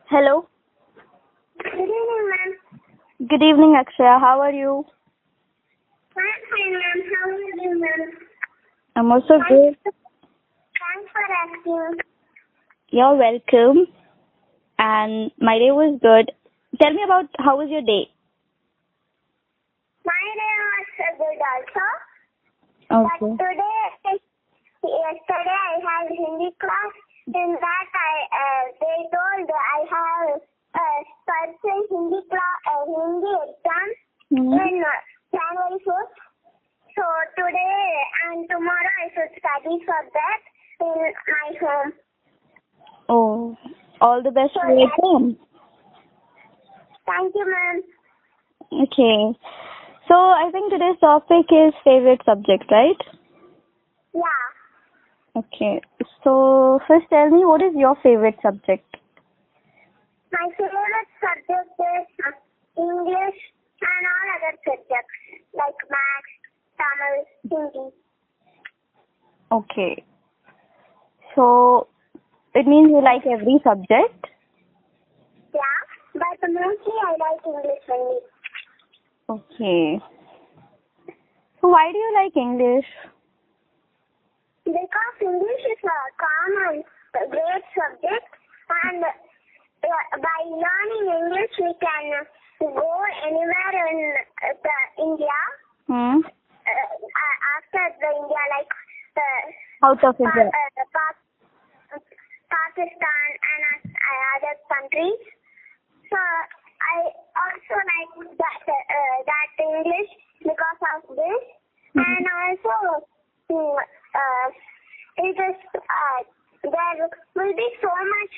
Hello. Good evening, ma'am. Good evening, Akshaya. How are you? I'm fine, ma'am. How are you, ma'am? I'm also good. Thanks for asking. You're welcome. And my day was good. Tell me about how was your day? My day was good also. Okay. But yesterday I had Hindi class. In that they told I have person Hindi class, Hindi exam in January 4th. So today and tomorrow I should study for that in my home. Oh, all the best for your exam. Thank you, ma'am. Okay. So I think today's topic is favorite subject, right? Yeah. Okay. So first tell me, what is your favorite subject? My favorite subject is English and all other subjects like Maths, Tamil, Hindi. Okay. So it means you like every subject? Yeah, but mostly I like English only. Okay. So why do you like English? Because English is a common, great subject, and by learning English we can go anywhere in India. After the India, like Out of India. Pakistan and other countries. So I also like that English because of this, and also it is there will be so much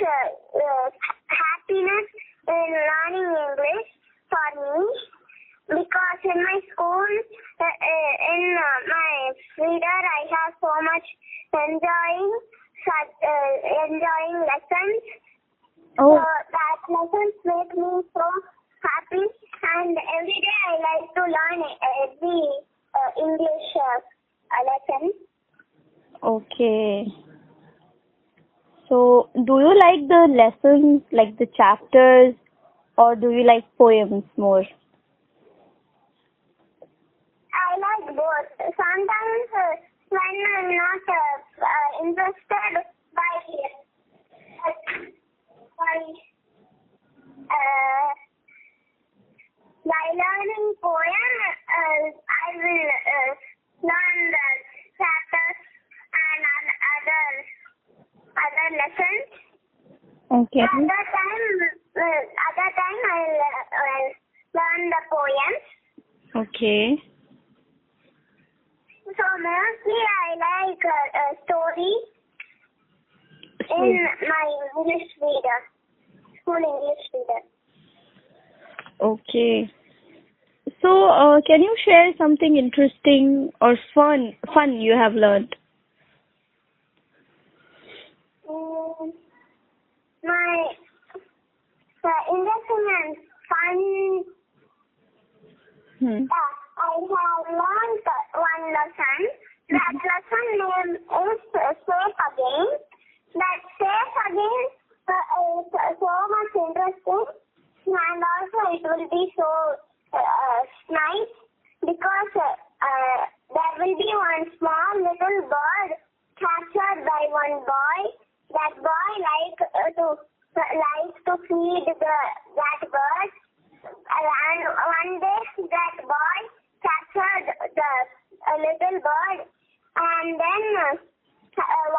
happiness in learning English for me, because in my school in my reader I have so much enjoying lessons. Oh. So that lessons make me so happy, and every day I like to learn every English lesson. Okay. So, do you like the lessons, like the chapters, or do you like poems more? I like both. Sometimes when I'm not interested by learning poem, I will learn the chapters and other lessons. Okay. Other time I'll learn the poems. Okay. So mostly I like stories in my English reader, school English reader. Okay. So, can you share something interesting or fun you have learned? My interesting and fun. I have learned one lesson. That lesson name is Safe Again. That Safe Again is so much interesting, and also it will be so nice, because there will be one small little bird captured by one boy. That boy likes to feed that bird, and one day that boy captured the little bird, and then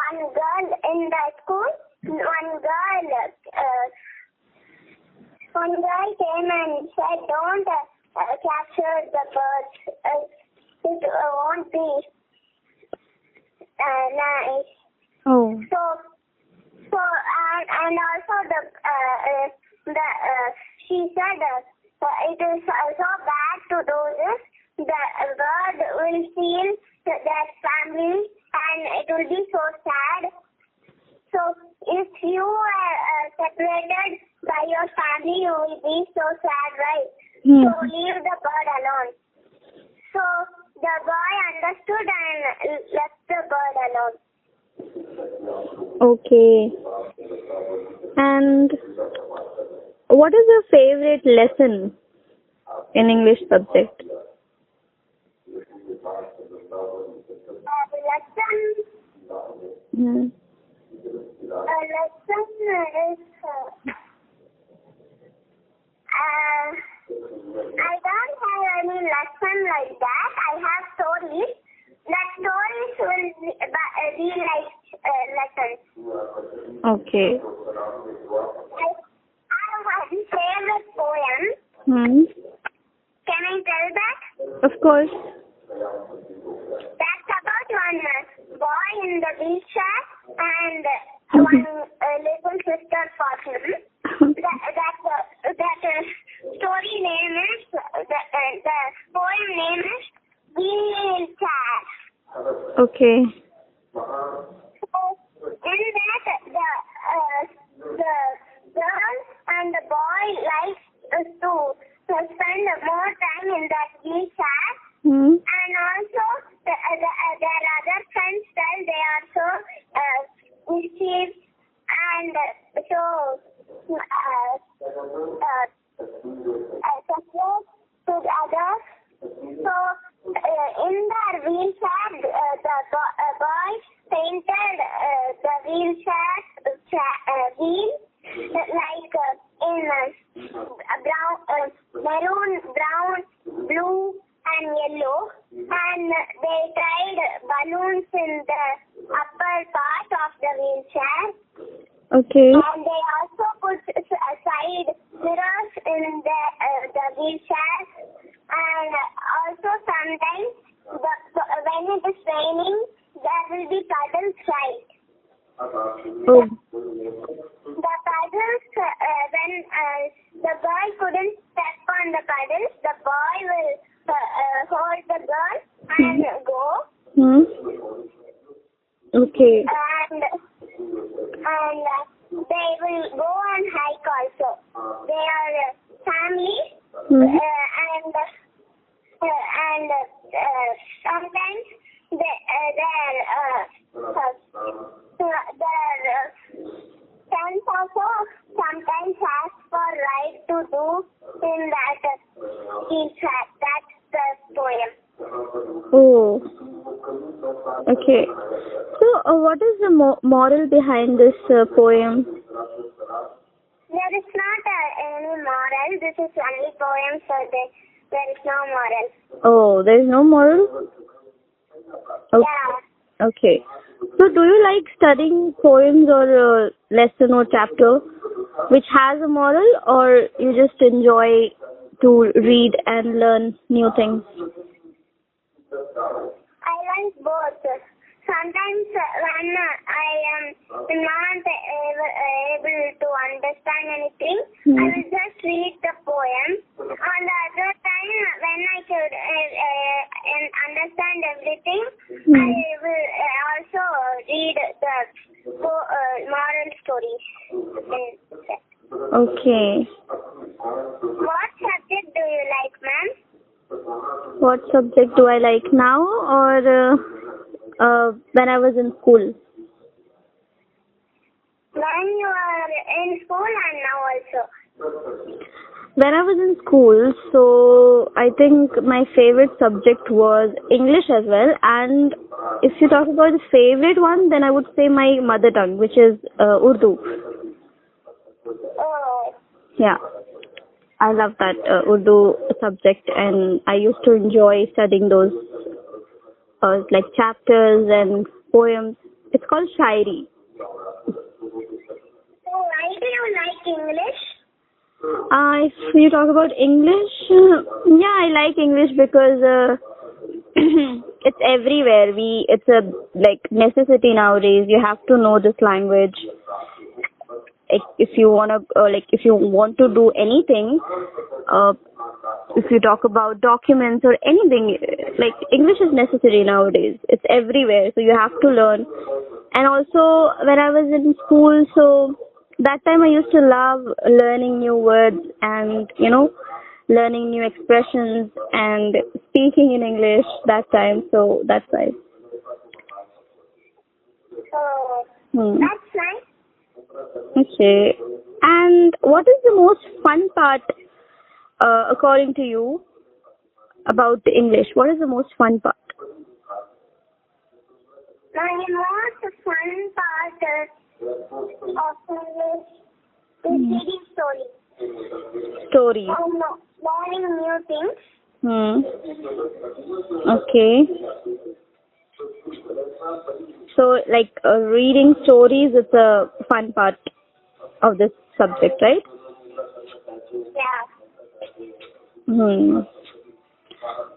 one girl in the school, one girl came and said, "Don't capture the birds. It won't be nice." Oh. So and also she said it is also bad to do this. The bird will feel that family, and it will be so sad. So if you are separated by your family, you will be so sad, right? So leave the bird alone. So the boy understood and left the bird alone. Okay. And what is your favorite lesson in English subject? Lesson. Hmm. Lesson is. I don't have any lesson like that. I have stories. The stories will be like lessons. Okay. I have a favorite poem. Hmm. Can I tell that? Of course. That's about one boy in the wheelchair and one little sister for him. That story name is the poem name is Wheelchair. Okay. So in that the girl and the boy likes to spend more time in that wheelchair. Hmm. And also, their other friends tell they are so mischief and so support to others. So, in their wheelchair, the boy painted the wheelchair wheel like in brown, maroon, brown, blue, and yellow, and they tied balloons in the upper part of the wheelchair. Okay. And they also put side mirrors in the wheelchair. And also sometimes when it is raining, there will be puddles right. Oh. The puddles, when the boy couldn't step on the puddles, the boy will hold the girl and go. Hmm. Okay. And they will go on hike also. They are family. And sometimes their friends also sometimes ask for ride to do in that wheelchair. That's the poem. Oh. Okay. So, what is the moral behind this poem? There is not any moral. This is only poem, so there is no moral. Oh, there is no moral? Okay. Yeah. Okay. So, do you like studying poems or a lesson or chapter which has a moral, or you just enjoy to read and learn new things? I like both. Sometimes when I am not able to understand anything, I will just read the poem. On the other time, when I could understand everything, I will also read the moral stories. Okay. What subject do you like, ma'am? What subject do I like now, or when I was in school? When you are in school and now also. When I was in school, so I think my favorite subject was English as well. And if you talk about the favorite one, then I would say my mother tongue, which is Urdu. Oh. Yeah. I love that Urdu subject, and I used to enjoy studying those like chapters and poems. It's called Shairi. So why do you like English? If you talk about English, yeah, I like English because it's everywhere. It's a like necessity nowadays. You have to know this language. If you want to do anything, if you talk about documents or anything, like English is necessary nowadays. It's everywhere, so you have to learn. And also, when I was in school, so that time I used to love learning new words and learning new expressions and speaking in English that time. So that's why. Oh, that's nice. Okay. And And what is the most fun part, according to you, about English? What is the most fun part? My most fun part of English is reading stories. Story. Learning new things. Okay. So, like reading stories, it's a fun part of this subject, right? Yeah.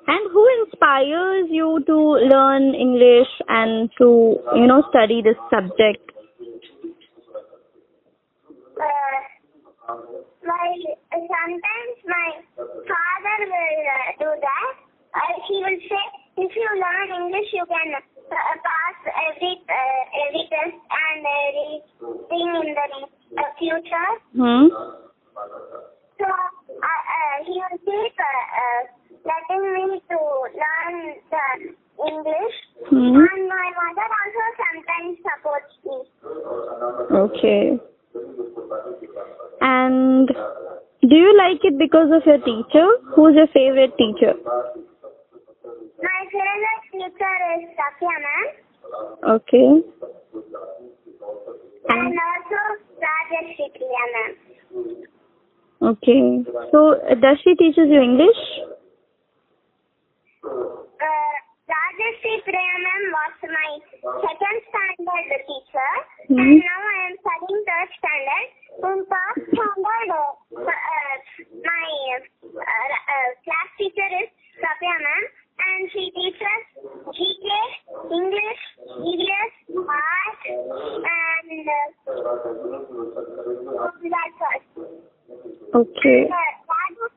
And who inspires you to learn English and to, study this subject? Sometimes my father will do that. He will say, if you learn English, you can pass every test and everything in the future. So he will keep letting me to learn the English. And my mother also sometimes supports me. Okay. And do you like it because of your teacher? Who's your favorite teacher? My favorite teacher is Akshaya ma'am. Okay. And also Priya ma'am. Okay. So, does she teaches you English? Priya ma'am was my second standard teacher. And now I am studying third standard. In third standard, my class teacher is Priya ma'am. And she teaches GK, English, EVS, Art, and that's all. Okay.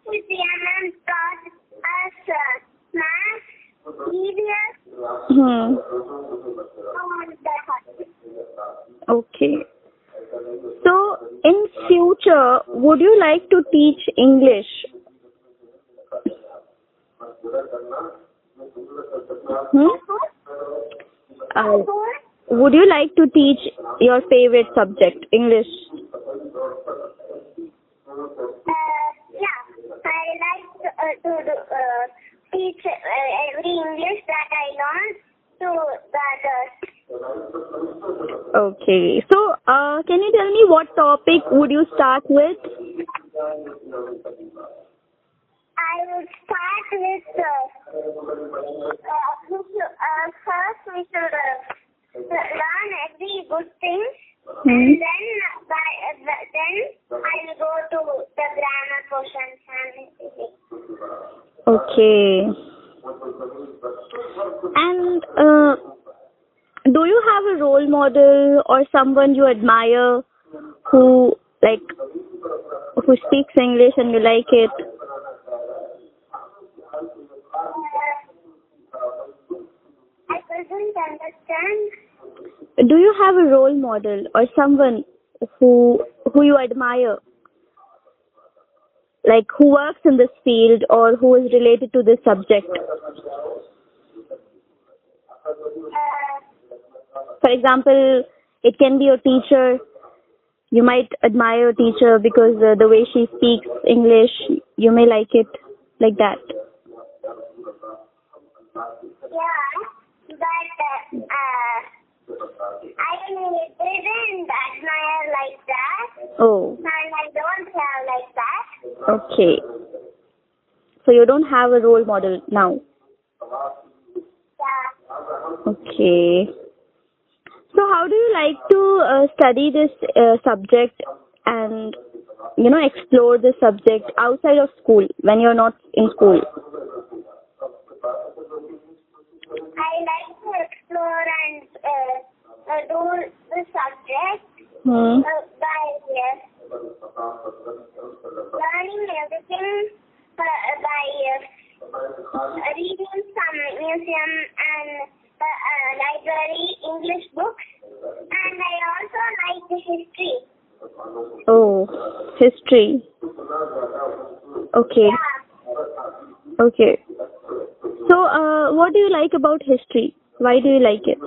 Priya ma'am taught us math, EVS, that's all. Okay. So, in future, would you like to teach English? Would you like to teach your favorite subject, English? Yeah, I like to teach every English that I learn to the others. Okay. So, can you tell me what topic would you start with? I would start with first we should learn every good thing, and then I will go to the grammar portions and everything. Okay. And do you have a role model or someone you admire who speaks English and you like it? I couldn't understand. Do you have a role model or someone who you admire, like who works in this field or who is related to this subject? For example, it can be your teacher. You might admire a teacher because the way she speaks English, you may like it, like that. Yeah, but I didn't admire like that. Oh. And I don't have like that. Okay. So you don't have a role model now. Yeah. Okay. So how do you like to study this subject and, explore this subject outside of school when you're not in school? I like to explore and do the subject by learning everything by reading some museum and library English books, and I also like the history. Oh, history. Okay. Yeah. Okay. So, what do you like about history? Why do you like it?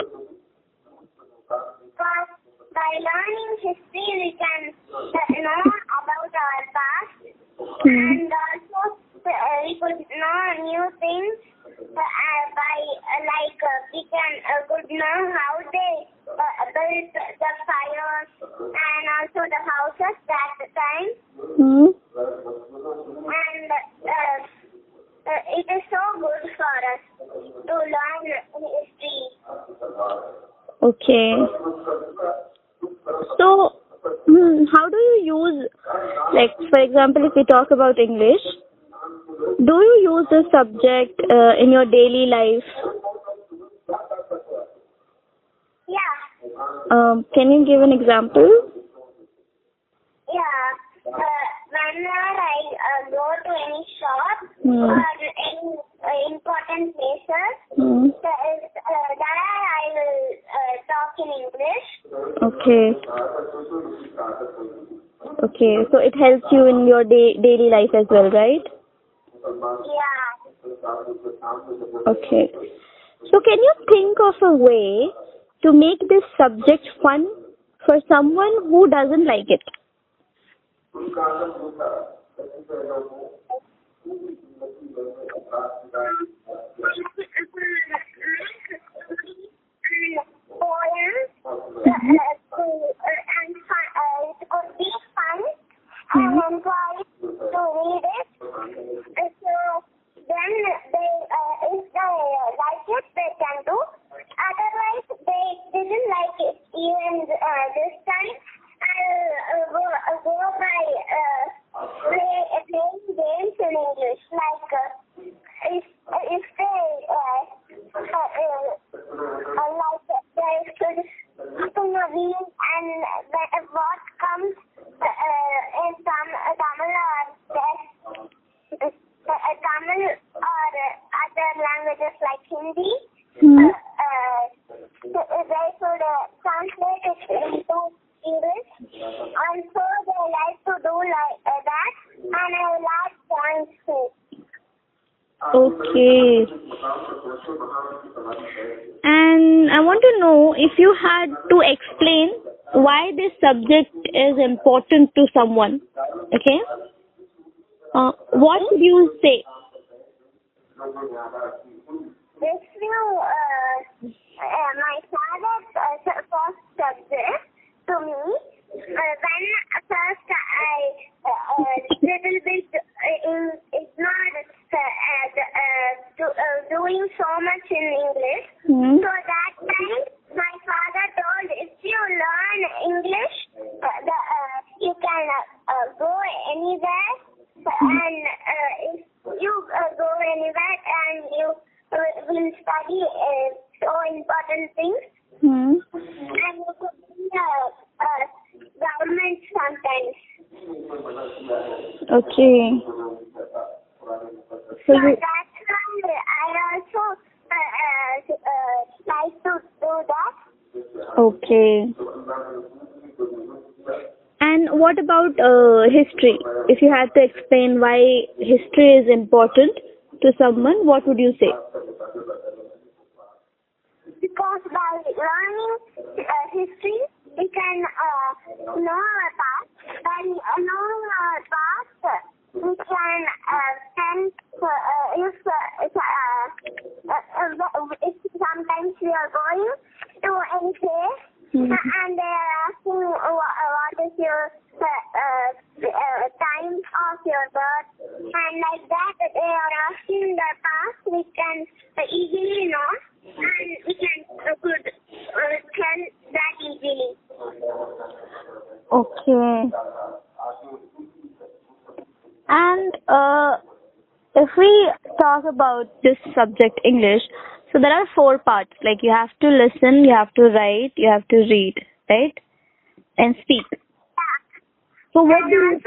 Because by learning history, we can know And also we could know new things by we can could know how they built the fires and also the houses at the time. And it is so good for us to learn history. Okay. So, how do you use, like, for example, if we talk about English, do you use this subject in your daily life? Yeah. Can you give an example? Yeah. Whenever I go to any shop or any important places, there I will talk in English. Okay. Okay, so it helps you in your daily life as well, right? Yeah. Okay. So can you think of a way to make this subject fun for someone who doesn't like it? Poems and it could be fun and enjoy to read it. So then they, if they like it, they can do. Otherwise, they didn't like it even this time. I'll go by playing games in English. Like if they like they should spin a wheel and what comes in Tamil or Tamil or other languages like Hindi, they should translate it into English. And so they like to do like that, and I will add points too. Okay. And I want to know if you had to explain why this subject is important to someone. Okay? What would you say? This my father's first subject to me. When first I little bit ignored doing so much in English. So that time my father told, if you learn English, you can go anywhere, and if you go anywhere and you will study so important things, and you could be government sometimes. Okay. So that's why I also like to do that. Okay. And what about history? If you had to explain why history is important to someone, what would you say? Because by learning history, we can know our past. By knowing our past, we can sense if sometimes we are going to any place and they are asking what is your time of your birth, and like that they are asking the past, we can easily know, and we can could tell that easily. Okay. And if we talk about this subject English, so there are 4 parts. Like you have to listen, you have to write, you have to read, right? And speak. Yeah. So what do you...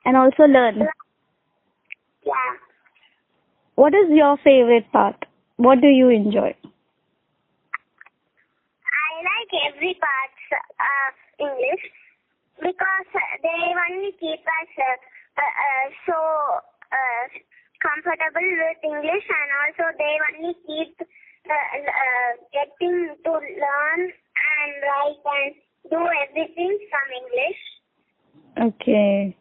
And also learn. Yeah. What is your favorite part? What do you enjoy? I like every part of English because they only keep us so comfortable with English, and also they only keep getting to learn and write and do everything from English. Okay.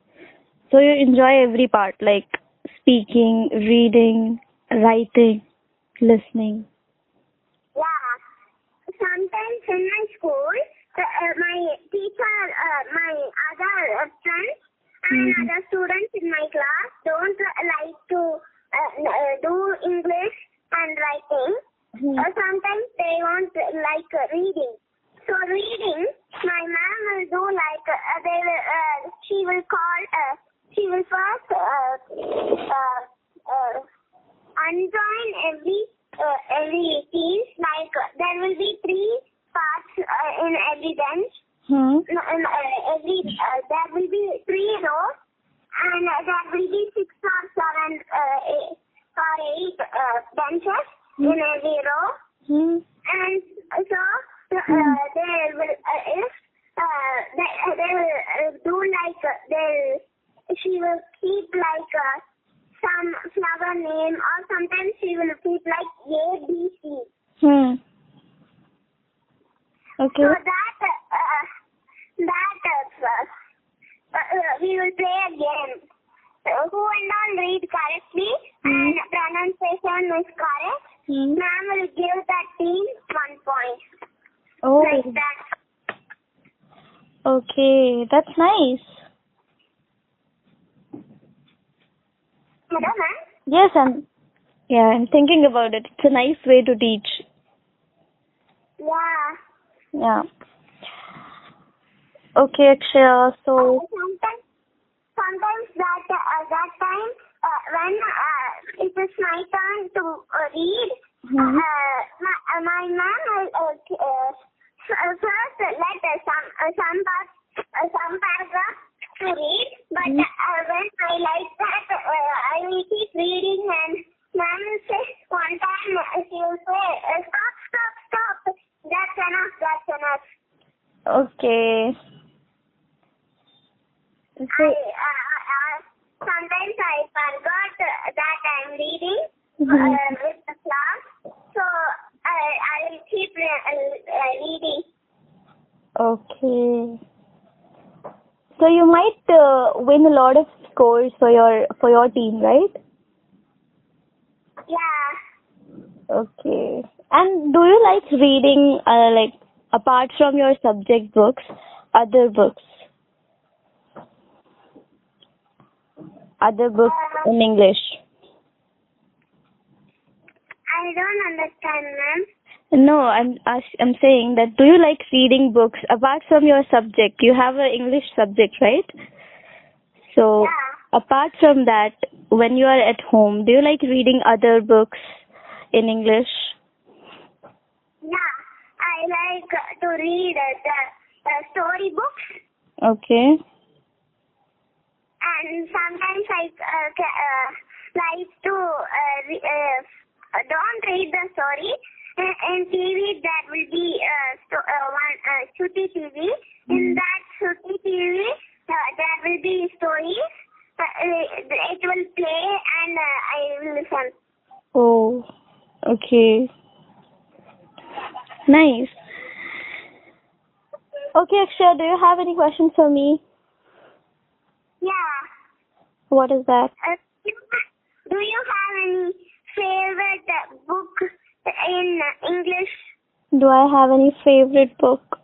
So you enjoy every part, like speaking, reading, writing, listening. Yeah. Sometimes in my school, my teacher, my other friends and other students in my class don't like to do English and writing. Sometimes they won't like reading. So reading, my ma'am will do like she will first unjoin every team. Like there will be 3 parts in every bench. There will be 3 rows, and there will be 6 or 7 or 8 benches in every row. And so they will they will do like she will keep like some flower name, or sometimes she will keep like A, B, C. Okay. So we will play a game. Who and all read correctly and pronunciation is correct, ma'am will give that team 1 point. Oh. Like that. Okay, that's nice. Hello, ma'am? Yes, I'm thinking about it. It's a nice way to teach. Yeah. Yeah. Okay, Akshaya, so Sometimes that time when it is my turn to read, my ma'am will first let some paragraph to read, but when I like that, I will keep reading, and ma'am will say one time, she will say, stop, that's enough. okay. So, Sometimes I forgot that I'm reading with the class, so I will keep reading. okay. So you might win a lot of scores for your team, right? Yeah. Okay. And do you like reading, like apart from your subject books, other books? Other books in English? I don't understand, ma'am. No, I'm saying that do you like reading books apart from your subject? You have an English subject, right? So Yeah. apart from that, when you are at home, do you like reading other books in English? Yeah, I like to read the story books, Okay. and sometimes I like to don't read the story. In TV, there will be one Shruti TV. In that Shruti TV, there will be stories. It will play, and I will listen. Oh, okay. Nice. Okay, Akshaya, do you have any questions for me? Yeah. What is that? Do you have any favorite book in English? Do I have any favorite book?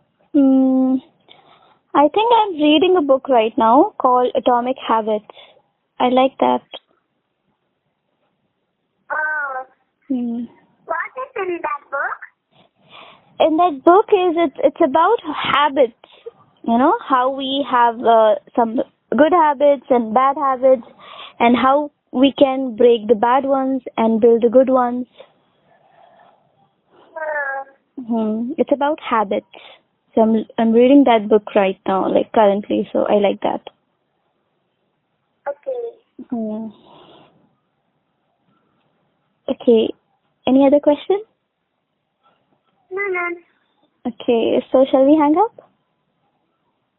I think I'm reading a book right now called Atomic Habits. I like that. Oh. What is in that book? In that book it's about habits. You know, how we have some good habits and bad habits, and how we can break the bad ones and build the good ones. It's about habits. So I'm reading that book right now, like currently. So I like that. Okay. Okay. Any other question? No, ma'am. Okay. So shall we hang up?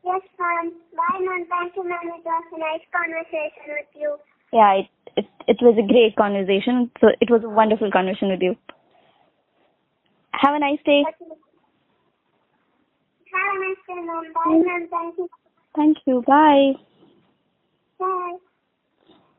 Yes, ma'am. Bye, ma'am. Thank you, ma'am. It was a nice conversation with you. Yeah, it was a great conversation. So it was a wonderful conversation with you. Have a nice day. Okay. Have a nice day, ma'am. Bye, ma'am. Thank you. Thank you. Bye.